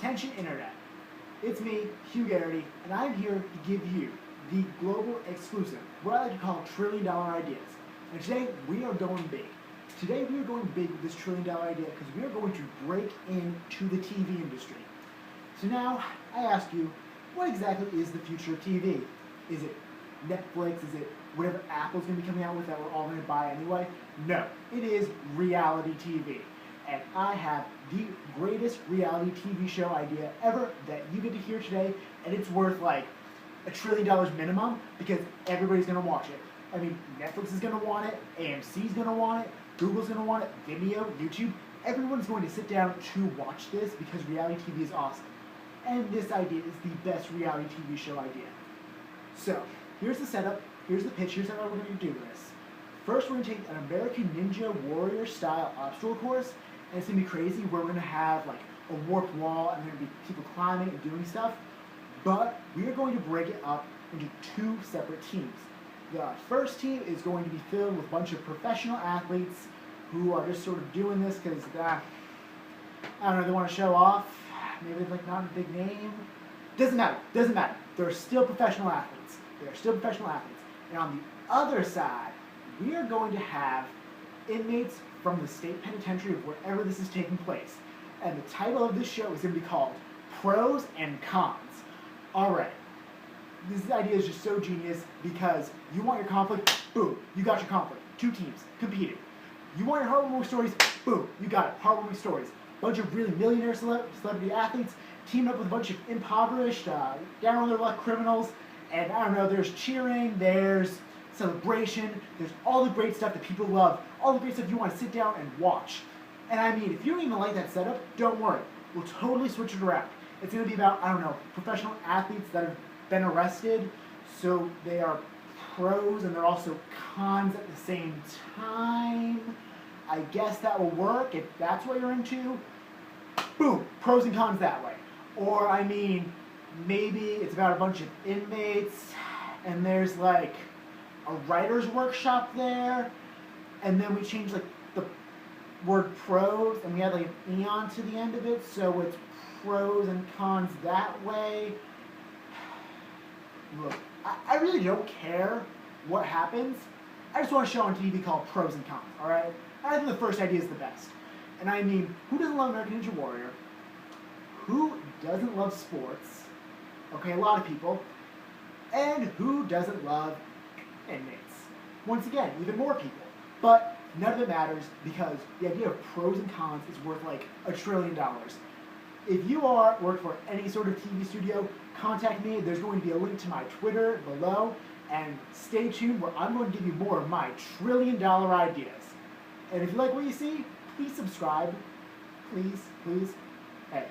Attention Internet. It's me, Hugh Garrity, and I'm here to give you the global exclusive, what I like to call trillion-dollar ideas. And today, we are going big. Today, we are going big with this trillion-dollar idea because we are going to break into the TV industry. So now, I ask you, what exactly is the future of TV? Is it Netflix? Is it whatever Apple's going to be coming out with that we're all going to buy anyway? No, it is reality TV. And I have the greatest reality TV show idea ever that you get to hear today, and it's worth like $1 trillion minimum because everybody's going to watch it. I mean, Netflix is going to want it, AMC's going to want it, Google's going to want it, Vimeo, YouTube. Everyone's going to sit down to watch this because reality TV is awesome. And this idea is the best reality TV show idea. So, here's the setup, here's the pitch, here's how we're going to do this. First, we're going to take an American Ninja Warrior style obstacle course, and it's going to be crazy. We're going to have like a warped wall, and there are going to be people climbing and doing stuff. But we are going to break it up into two separate teams. The first team is going to be filled with a bunch of professional athletes who are just sort of doing this because, I don't know, they want to show off. Maybe like not a big name. Doesn't matter. They're still professional athletes. And on the other side, we are going to have inmates from the state penitentiary of wherever this is taking place. And the title of this show is going to be called Pros and Cons. Alright. This idea is just so genius because you want your conflict, boom, you got your conflict. Two teams competing. You want your heartwarming stories, boom, you got it. Heartwarming stories. Bunch of really millionaire celebrity athletes teaming up with a bunch of impoverished, down on their luck criminals. And I don't know, there's cheering, there's celebration, there's all the great stuff that people love, all the great stuff you want to sit down and watch. And I mean, if you don't even like that setup, don't worry. We'll totally switch it around. It's going to be about, I don't know, professional athletes that have been arrested, so they are pros and they're also cons at the same time. I guess that will work if that's what you're into. Boom, pros and cons that way. Or, I mean, maybe it's about a bunch of inmates and there's like a writer's workshop there, and then we change like the word pros and we add like an eon to the end of it, so it's pros and cons that way. Look, I really don't care what happens. I just want a show on TV called Pros and Cons, alright? I think the first idea is the best. And I mean, who doesn't love American Ninja Warrior? Who doesn't love sports? Okay, a lot of people. And who doesn't love inmates? Once again, even more people. But none of it matters because the idea of pros and cons is worth like $1 trillion. If you work for any sort of TV studio, contact me. There's going to be a link to my Twitter below. And stay tuned where I'm going to give you more of my $1 trillion ideas. And if you like what you see, please subscribe. Please. Hey,